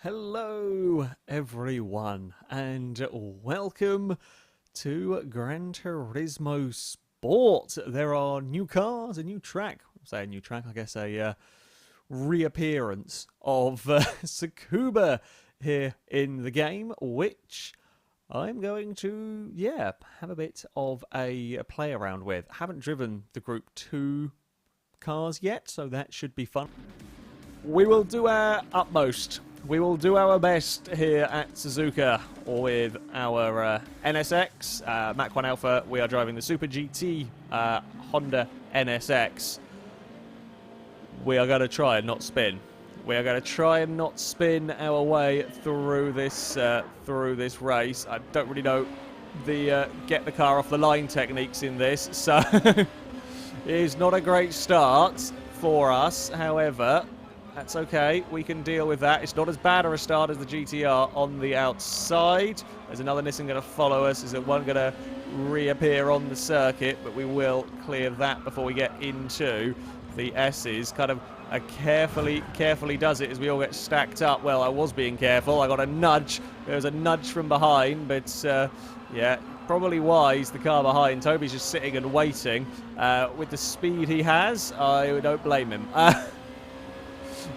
Hello everyone and welcome to Gran Turismo Sport. There are new cars, a new track. I say a new track, I guess a reappearance of Tsukuba here in the game, which I'm going to, have a bit of a play around with. Haven't driven the Group 2 cars yet, so that should be fun. We will do our utmost. We will do our best here at Suzuka with our NSX, Mach 1 Alpha. We are driving the Super GT Honda NSX. We are going to try and not spin. We are going to try and not spin our way through this race. I don't really know the get the car off the line techniques in this, so it is not a great start for us. However, that's okay, we can deal with that. It's not as bad a start as the GTR on the outside. There's another Nissan going to follow us. There's one going to reappear on the circuit, but we will clear that before we get into the S's. Kind of a carefully does it as we all get stacked up. Well, I was being careful. I got a nudge. There was a nudge from behind, but yeah, probably wise, the car behind. Toby's just sitting and waiting. With the speed he has, I don't blame him.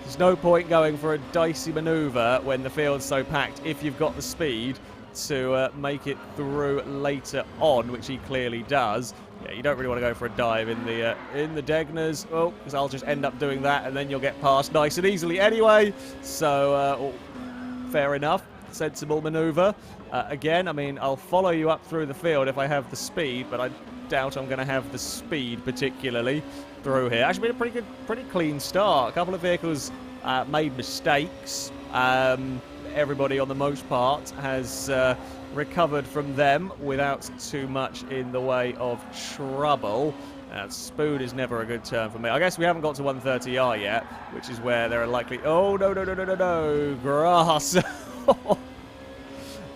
There's no point going for a dicey manoeuvre when the field's so packed if you've got the speed to make it through later on, which he clearly does. Yeah, you don't really want to go for a dive in the Degners, because I'll just end up doing that and then you'll get past nice and easily anyway. So, fair enough. Sensible manoeuvre. Again, I mean, I'll follow you up through the field if I have the speed, but I doubt I'm going to have the speed particularly through here. Actually been a pretty clean start. A couple of vehicles made mistakes. Everybody on the most part has recovered from them without too much in the way of trouble. Spoon is never a good turn for me. I guess we haven't got to 130R yet, which is where there are likely... Oh, no, grass.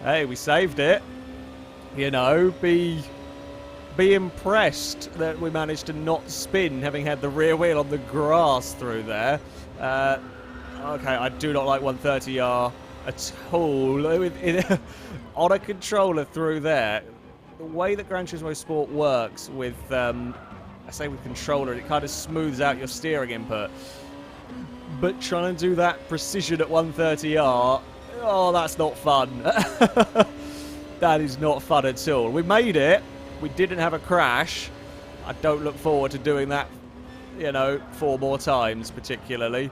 Hey, we saved it. You know, be impressed that we managed to not spin, having had the rear wheel on the grass through there. Okay, I do not like 130R at all. On a controller through there, the way that Gran Turismo Sport works with, I say with controller, it kind of smooths out your steering input. But trying to do that precision at 130R, oh, that's not fun. That is not fun at all. We made it. We didn't have a crash. I don't look forward to doing that, 4 more times particularly.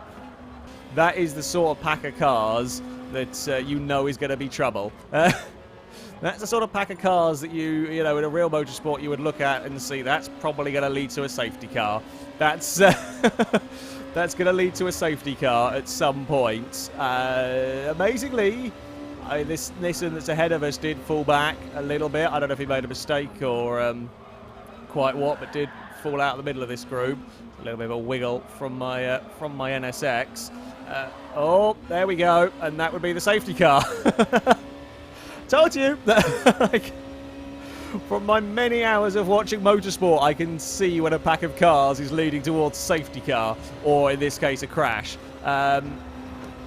That is the sort of pack of cars that is going to be trouble. That's the sort of pack of cars that in a real motorsport you would look at and see that's probably going to lead to a safety car. That's that's going to lead to a safety car at some point. Amazingly, this Nissan that's ahead of us did fall back a little bit. I don't know if he made a mistake or quite what, but did fall out of the middle of this group. A little bit of a wiggle from my NSX. Oh, there we go, and that would be the safety car. Told you! From my many hours of watching motorsport, I can see when a pack of cars is leading towards safety car, or in this case, a crash.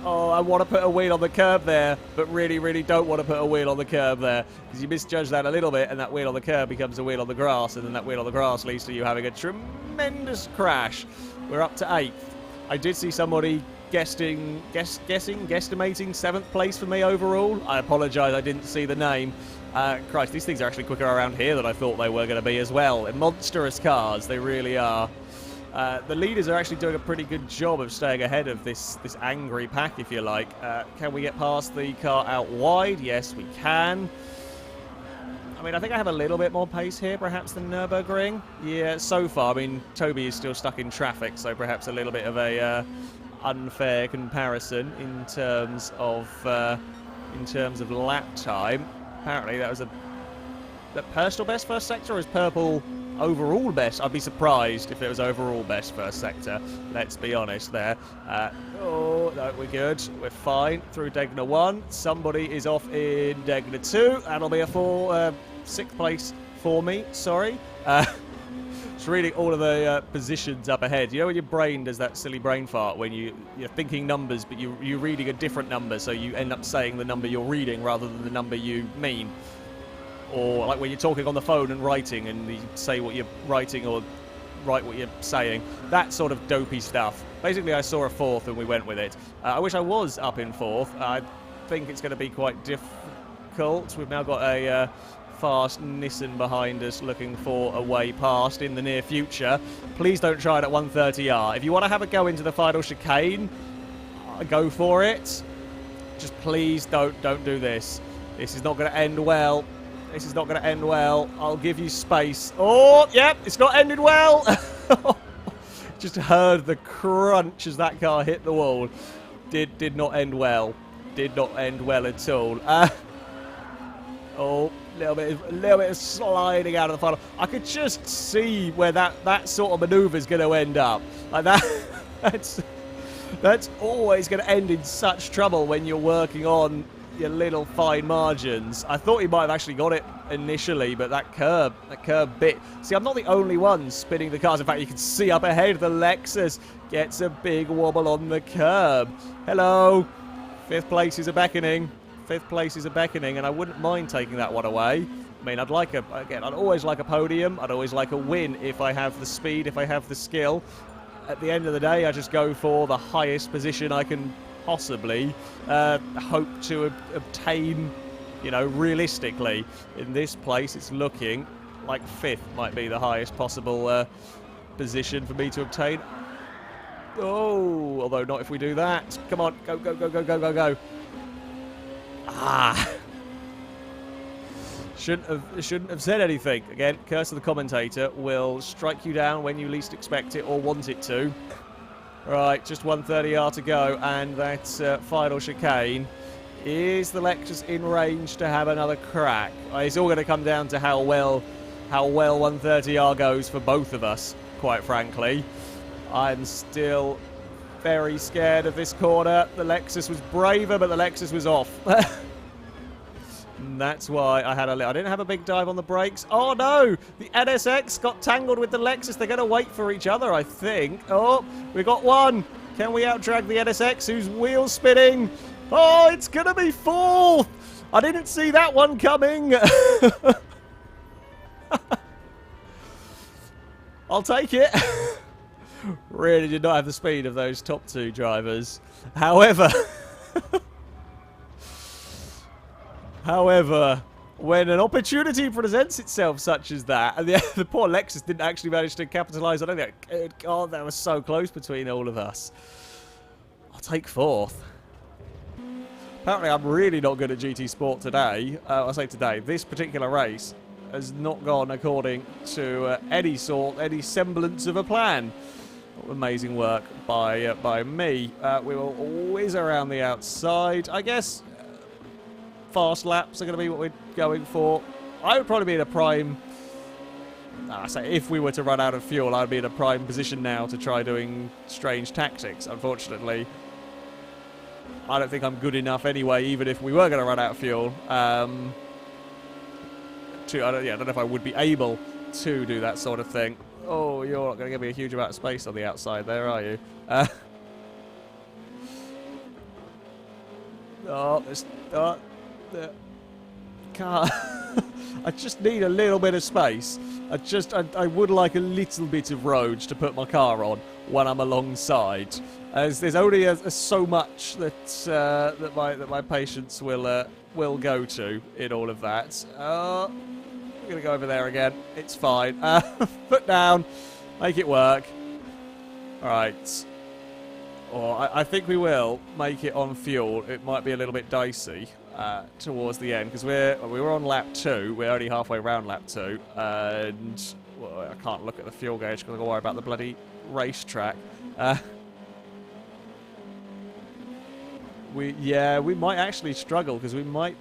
Oh, I want to put a wheel on the curb there, but really don't want to put a wheel on the curb there, because you misjudge that a little bit, and that wheel on the curb becomes a wheel on the grass, and then that wheel on the grass leads to you having a tremendous crash. We're up to 8th. I did see somebody guesstimating 7th place for me overall. I apologise, I didn't see the name. Christ, these things are actually quicker around here than I thought they were going to be as well. They're monstrous cars, they really are. The leaders are actually doing a pretty good job of staying ahead of this angry pack, if you like. Can we get past the car out wide? Yes, we can. I mean, I think I have a little bit more pace here, perhaps, than Nürburgring. Yeah, so far. I mean, Toby is still stuck in traffic, so perhaps a little bit of a unfair comparison in terms of lap time. Apparently, that was the personal best first sector, or is purple overall best? I'd be surprised if it was overall best first sector. Let's be honest there. Oh, no, we're good. We're fine through Degner 1. Somebody is off in Degner 2. That'll be a 6th place for me. Sorry. Just reading all of the positions up ahead. You know when your brain does that silly brain fart when you're thinking numbers, but you're reading a different number, so you end up saying the number you're reading rather than the number you mean. Or like when you're talking on the phone and writing, and you say what you're writing or write what you're saying. That sort of dopey stuff. Basically, I saw a fourth and we went with it. I wish I was up in fourth. I think it's going to be quite difficult. We've now got a fast Nissan behind us looking for a way past in the near future. Please don't try it at 130R. If you want to have a go into the final chicane, go for it. Just please don't do this. This is not going to end well. This is not going to end well. I'll give you space. Oh, yep, it's not ended well. Just heard the crunch as that car hit the wall. Did not end well. Did not end well at all. Oh, a little bit of sliding out of the final. I could just see where that sort of manoeuvre is going to end up. Like that. That's always going to end in such trouble when you're working on your little fine margins. I thought he might have actually got it initially, but that curb bit. See, I'm not the only one spinning the cars. In fact, you can see up ahead the Lexus gets a big wobble on the curb. Hello. Fifth place is a beckoning. Fifth place is a beckoning, and I wouldn't mind taking that one away. I mean, I'd always like a podium. I'd always like a win if I have the speed, if I have the skill. At the end of the day, I just go for the highest position I can possibly hope to obtain, you know, realistically. In this place, it's looking like fifth might be the highest possible position for me to obtain. Oh, although not if we do that. Come on, go, go, go, go, go, go, go. Ah. Shouldn't have said anything. Again, curse of the commentator will strike you down when you least expect it or want it to. Right, just 130R to go, and that final chicane. Is the Lexus in range to have another crack? It's all going to come down to how well 130R goes for both of us, quite frankly. I'm still very scared of this corner. The Lexus was braver, but the Lexus was off. And that's why I didn't have a big dive on the brakes. Oh no! The NSX got tangled with the Lexus. They're going to wait for each other, I think. Oh, we got one. Can we outdrag the NSX, who's wheel spinning? Oh, it's going to be fourth! I didn't see that one coming. I'll take it. Really did not have the speed of those top two drivers. However, when an opportunity presents itself such as that, and the poor Lexus didn't actually manage to capitalise on it, good God, that was so close between all of us. I'll take fourth. Apparently, I'm really not good at GT Sport today. I say today, this particular race has not gone according to any semblance of a plan. Amazing work by me. We will whiz around the outside. I guess fast laps are going to be what we're going for. I would probably be in a prime... I say if we were to run out of fuel, I'd be in a prime position now to try doing strange tactics. Unfortunately, I don't think I'm good enough anyway, even if we were going to run out of fuel. I don't know if I would be able to do that sort of thing. Oh, you're not going to give me a huge amount of space on the outside there, are you? The car. I just need a little bit of space. I would like a little bit of road to put my car on when I'm alongside. As there's only so much that my patience will go to in all of that. I'm going to go over there again. It's fine. Foot down. Make it work. Alright. I think we will make it on fuel. It might be a little bit dicey towards the end, because we were on lap 2. We're only halfway around lap 2. And well, I can't look at the fuel gauge because I've got to worry about the bloody racetrack. We might actually struggle, because we might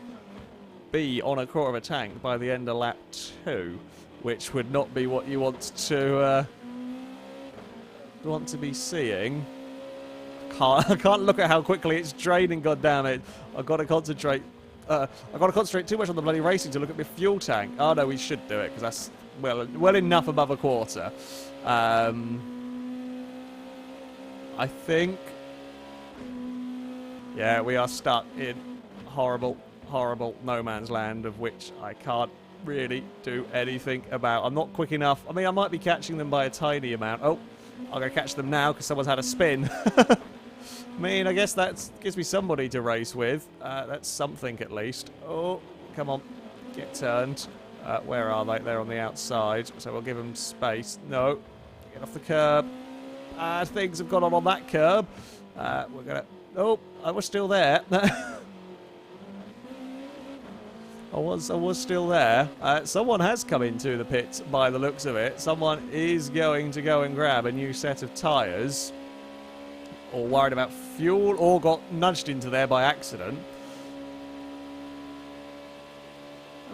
be on a quarter of a tank by the end of lap 2, which would not be what you want to be seeing. I can't look at how quickly it's draining. God damn it! I've got to concentrate. I've got to concentrate too much on the bloody racing to look at my fuel tank. Oh no, we should do it, because well enough above a quarter. I think... Yeah, we are stuck in horrible, horrible no man's land, of which I can't really do anything about. I'm not quick enough. I mean, I might be catching them by a tiny amount. Oh, I'm going to catch them now because someone's had a spin. I mean, I guess that gives me somebody to race with. That's something at least. Oh, come on. Get turned. Where are they? They're on the outside, so we'll give them space. No. Get off the curb. Things have gone on that curb. We're going to... Oh, I was still there. I was still there. Someone has come into the pit by the looks of it. Someone is going to go and grab a new set of tyres. Or worried about fuel, or got nudged into there by accident.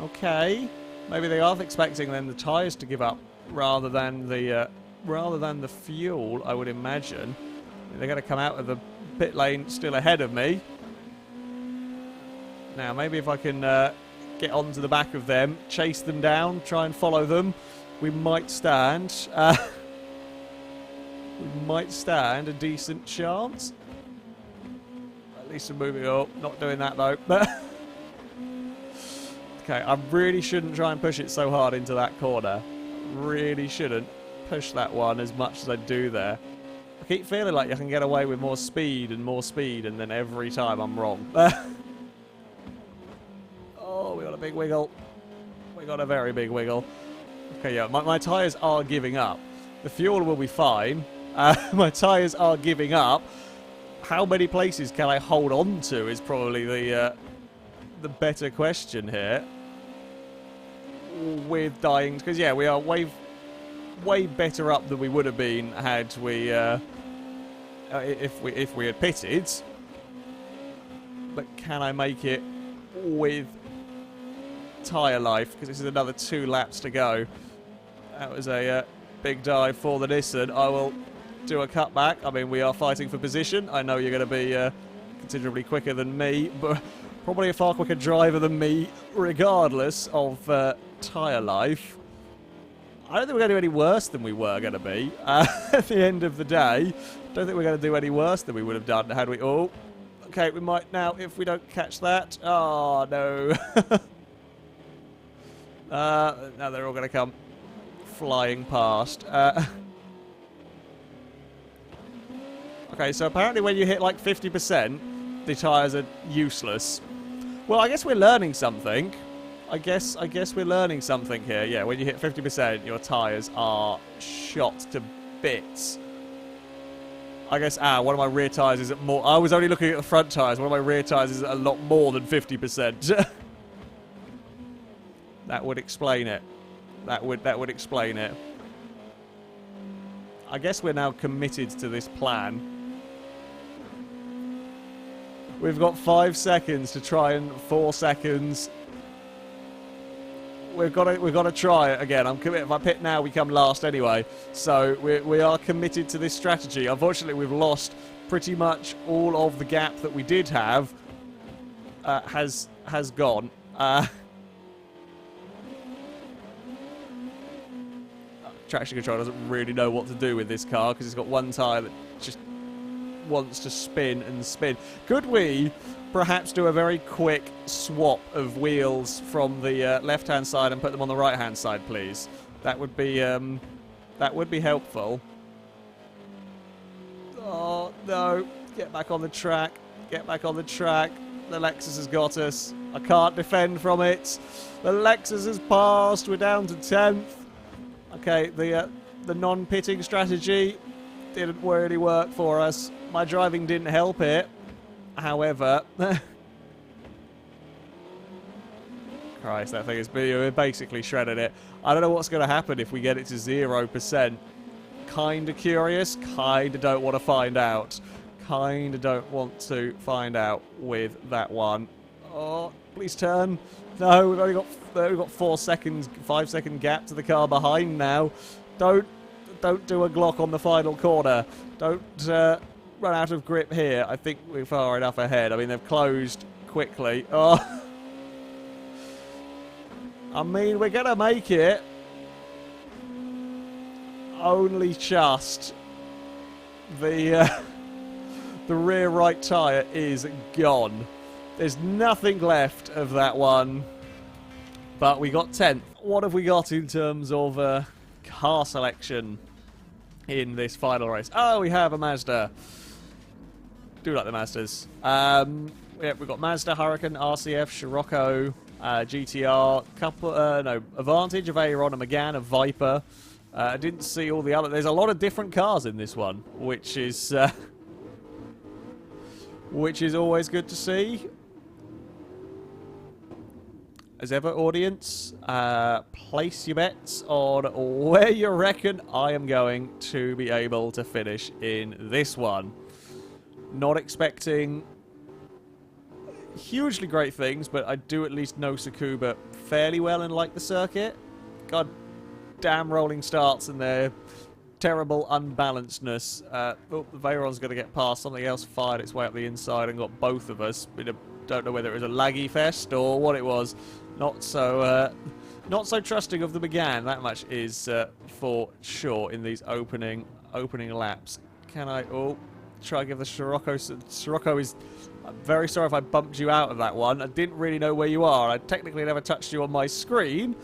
Okay. Maybe they are expecting then the tyres to give up rather than the fuel, I would imagine. They're going to come out of the pit lane still ahead of me. Now, maybe if I can get onto the back of them, chase them down, try and follow them, we might stand. We might stand a decent chance. At least we're moving up. Not doing that, though. Okay, I really shouldn't try and push it so hard into that corner. Really shouldn't push that one as much as I do there. I keep feeling like I can get away with more speed, and then every time I'm wrong. Oh, we got a big wiggle. We got a very big wiggle. Okay, yeah, my tyres are giving up. The fuel will be fine. My tyres are giving up. How many places can I hold on to is probably the better question here. With dying, because yeah, we are way better up than we would have been had we if we had pitted. But can I make it with tyre life? Because this is another 2 laps to go. That was a big dive for the Nissan. I will do a cutback. I mean, we are fighting for position. I know you're going to be considerably quicker than me, but probably a far quicker driver than me, regardless of tyre life. I don't think we're going to do any worse than we were going to be at the end of the day. Don't think we're going to do any worse than we would have done had we... Oh, okay, we might now if we don't catch that. Oh, no. Now they're all going to come flying past. Okay, so apparently when you hit like 50%, the tyres are useless. Well, I guess we're learning something. I guess we're learning something here. Yeah, when you hit 50%, your tyres are shot to bits. I guess, one of my rear tyres is at more... I was only looking at the front tyres. One of my rear tyres is at a lot more than 50%. That would explain it. That would explain it. I guess we're now committed to this plan. We've got 5 seconds to try and 4 seconds. We've got to try it again. I'm committed. If I pit now, we come last anyway. So we are committed to this strategy. Unfortunately, we've lost pretty much all of the gap that we did have. Has gone. Traction control doesn't really know what to do with this car because it's got one tyre that just wants to spin and spin. Could we perhaps do a very quick swap of wheels from the left-hand side and put them on the right-hand side, please? That would be helpful. Oh no! Get back on the track. Get back on the track. The Lexus has got us. I can't defend from it. The Lexus has passed. We're down to 10th. Okay, the non-pitting strategy didn't really work for us. My driving didn't help it. However, Christ, that thing is basically shredded it. I don't know what's going to happen if we get it to 0%. Kinda curious. Kinda don't want to find out. Kinda don't want to find out with that one. Oh, please turn. No, we've only got 4 seconds, 5 second gap to the car behind now. Don't do a Glock on the final corner. Don't run out of grip here. I think we're far enough ahead. I mean, they've closed quickly. Oh, I mean, we're gonna make it. only just. The rear right tyre is gone. There's nothing left of that one. But we got 10th. What have we got in terms of car selection in this final race? Oh, we have a Mazda. Do like the Mazdas. Yeah, we've got Mazda, Huracan, RCF, Scirocco, GTR, Advantage, a Veyron, a Megane, a Viper. I didn't see all the other. There's a lot of different cars in this one, which is always good to see. As ever, audience, place your bets on where you reckon I am going to be able to finish in this one. Not expecting hugely great things, but I do at least know Tsukuba fairly well and like the circuit. God damn rolling starts and their terrible unbalancedness. Oh, the Veyron's going to get past. Something else fired its way up the inside and got both of us. Don't know whether it was a laggy fest or what it was. Not so trusting of the Megane. That much is for sure in these opening laps. Can I? Oh, try and give the Scirocco. Scirocco is. I'm very sorry if I bumped you out of that one. I didn't really know where you are. I technically never touched you on my screen.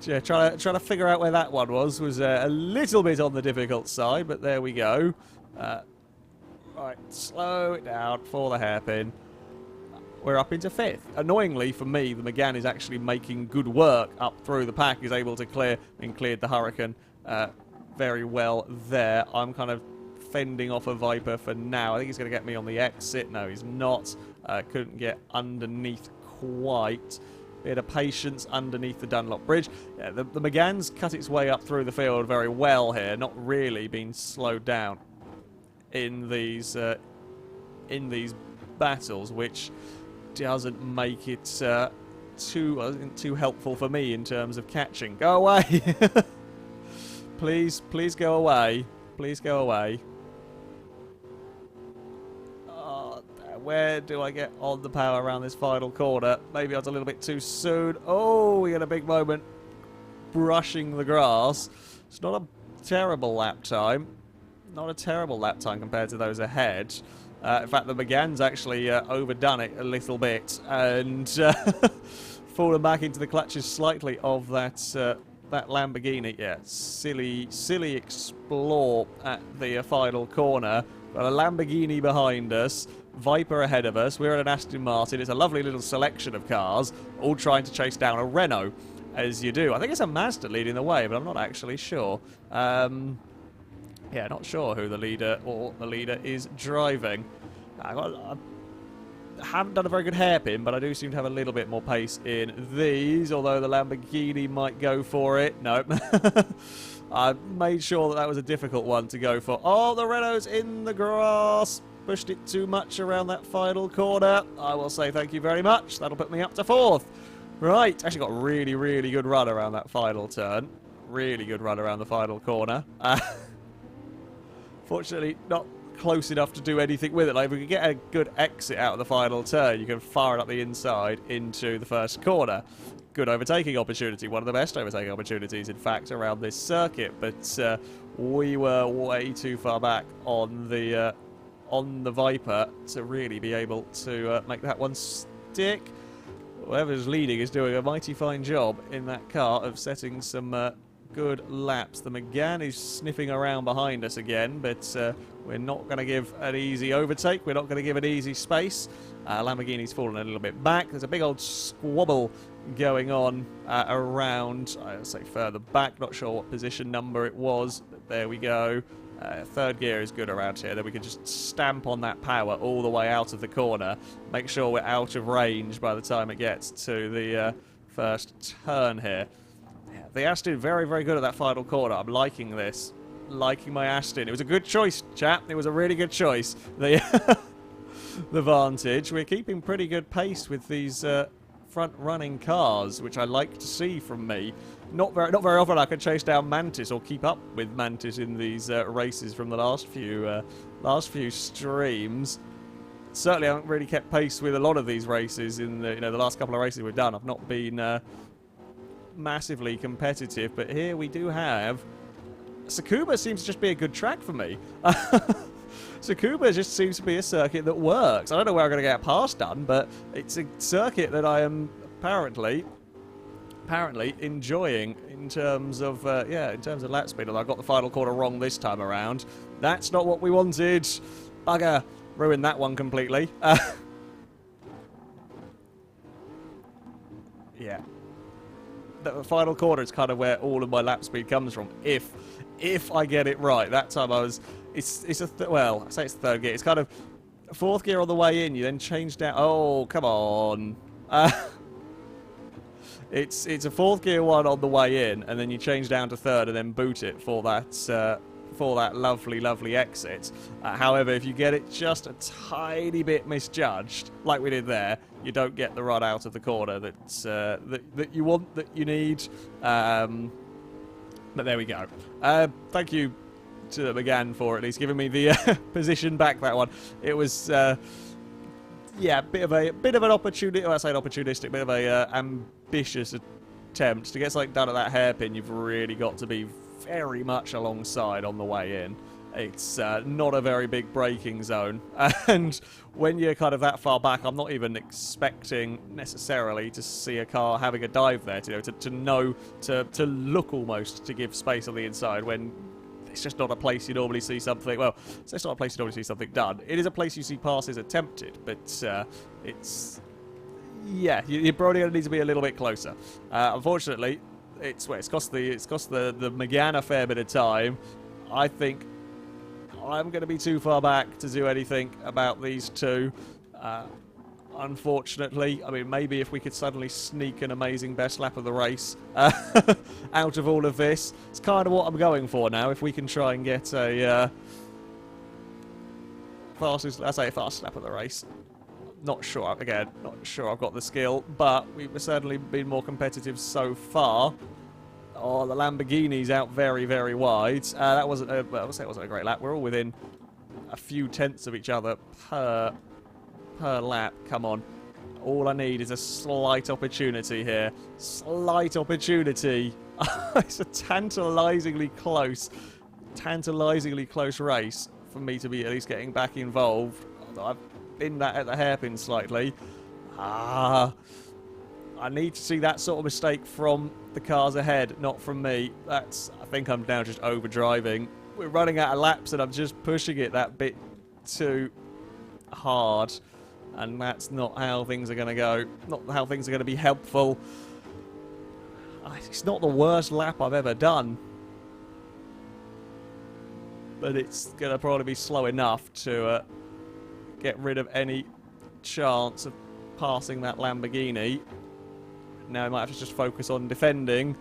Yeah, trying to figure out where that one was a little bit on the difficult side, but there we go. Right, slow it down for the hairpin. We're up into 5th. Annoyingly for me, the Megane is actually making good work up through the pack. He's able to cleared the Huracan very well there. I'm kind of fending off a Viper for now. I think he's going to get me on the exit. No, he's not. Couldn't get underneath quite. Bit of patience underneath the Dunlop Bridge. Yeah, the Megane's cut its way up through the field very well here. Not really been slowed down in these battles, which doesn't make it too helpful for me in terms of catching. Go away! Please go away. Please go away. Where do I get on the power around this final corner? Maybe I was a little bit too soon. Oh, we had a big moment brushing the grass. It's not a terrible lap time. Not a terrible lap time compared to those ahead. In fact, the Megane's actually overdone it a little bit and fallen back into the clutches slightly of that Lamborghini. Yeah, silly explore at the final corner. Got a Lamborghini behind us. Viper ahead of us. We're at an Aston Martin. It's a lovely little selection of cars, all trying to chase down a Renault, as you do. I think it's a Mazda leading the way, but I'm not actually sure. Yeah, not sure who the leader is driving. I haven't done a very good hairpin, but I do seem to have a little bit more pace in these, although the Lamborghini might go for it. Nope. I made sure that was a difficult one to go for. Oh, the Renault's in the grass. Pushed it too much around that final corner. I will say thank you very much. That'll put me up to 4th. Right. Actually got a really, really good run around that final turn. Really good run around the final corner. Fortunately, not close enough to do anything with it. Like, if we could get a good exit out of the final turn, you can fire it up the inside into the first corner. Good overtaking opportunity. One of the best overtaking opportunities, in fact, around this circuit. But we were way too far back on the Viper to really be able to make that one stick. Whoever's leading is doing a mighty fine job in that car of setting some good laps. The Megane is sniffing around behind us again, but we're not going to give an easy overtake. We're not going to give an easy space. Lamborghini's fallen a little bit back. There's a big old squabble going on around, I'll say further back. Not sure what position number it was, but there we go. Third gear is good around here. Then we can just stamp on that power all the way out of the corner. Make sure we're out of range by the time it gets to the first turn here. Yeah, the Aston, very, very good at that final corner. I'm liking this. Liking my Aston. It was a good choice, chap. It was a really good choice. The Vantage. We're keeping pretty good pace with these front-running cars, which I like to see from me. Not very often I can chase down Mantis or keep up with Mantis in these races from the last few streams. Certainly, I haven't really kept pace with a lot of these races in the the last couple of races we've done. I've not been massively competitive, but here we do have Tsukuba seems to just be a good track for me. Tsukuba just seems to be a circuit that works. I don't know where I'm going to get past done, but it's a circuit that I am apparently enjoying in terms of in terms of lap speed. Although I got the final corner wrong this time around. That's not what we wanted. Bugger, ruined that one completely. Yeah, the final corner is kind of where all of my lap speed comes from. If I get it right, that time I was. It's well, I say it's the third gear. It's kind of fourth gear on the way in. You then change down. Oh, come on. It's a fourth gear one on the way in, and then you change down to third, and then boot it for that lovely exit. However, if you get it just a tiny bit misjudged, like we did there, you don't get the run out of the corner that you want, that you need. But there we go. Thank you to McGann for at least giving me the position back that one. It was yeah, bit of an opportunity. Well, I say an opportunistic, bit of a ambitious attempt to get something done at that hairpin. You've really got to be very much alongside on the way in. It's not a very big braking zone, and when you're kind of that far back, I'm not even expecting necessarily to see a car having a dive there to look almost to give space on the inside when it's just not a place you normally see something. Well, it's not a place you normally see something done. It is a place you see passes attempted, but it's yeah, you're probably going to need to be a little bit closer. Unfortunately, it's cost the McGann a fair bit of time. I think I'm going to be too far back to do anything about these two. Unfortunately, I mean, maybe if we could suddenly sneak an amazing best lap of the race out of all of this, it's kind of what I'm going for now. If we can try and get a fastest lap of the race. Not sure, again, not sure I've got the skill, but we've certainly been more competitive so far. Oh, the Lamborghini's out very, very wide. That wasn't a, well, I'll say it wasn't a great lap. We're all within a few tenths of each other per lap. Come on. All I need is a slight opportunity here. Slight opportunity. It's a tantalisingly close race for me to be at least getting back involved. I've been that at the hairpin slightly. I need to see that sort of mistake from the cars ahead, not from me. I think I'm now just overdriving. We're running out of laps and I'm just pushing it that bit too hard. And that's not how things are going to go. Not how things are going to be helpful. It's not the worst lap I've ever done. But it's going to probably be slow enough to get rid of any chance of passing that Lamborghini. Now I might have to just focus on defending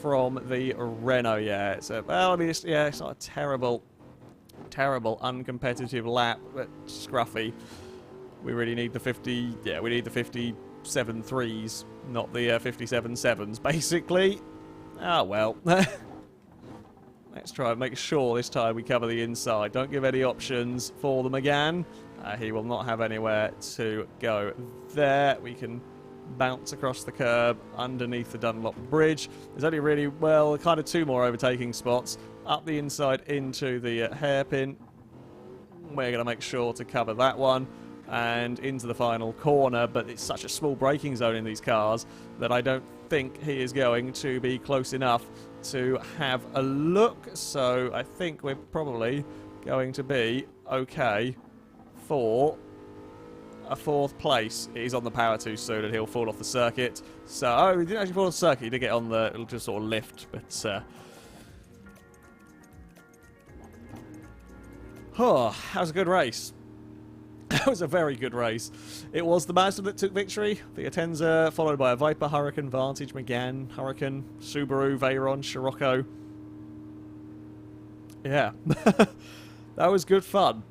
from the Renault. Yeah, well, I mean, it's not a terrible uncompetitive lap, but scruffy. We really need the 50. Yeah, we need the 57 threes, not the 57 sevens, basically. Ah, well. Let's try and make sure this time we cover the inside. Don't give any options for the McGann. He will not have anywhere to go there. We can bounce across the curb underneath the Dunlop Bridge. There's only really, well, kind of two more overtaking spots. Up the inside into the hairpin. We're going to make sure to cover that one. And into the final corner, but it's such a small braking zone in these cars that I don't think he is going to be close enough to have a look. So I think we're probably going to be okay for a fourth place. He's on the power too soon and he'll fall off the circuit. So, oh, he didn't actually fall off the circuit, he did get on the, it'll just sort of lift, but oh, that was a good race. That was a very good race. It was the Mazda that took victory. The Atenza, followed by a Viper, Hurricane, Vantage, McGann, Hurricane, Subaru, Veyron, Scirocco. Yeah. That was good fun.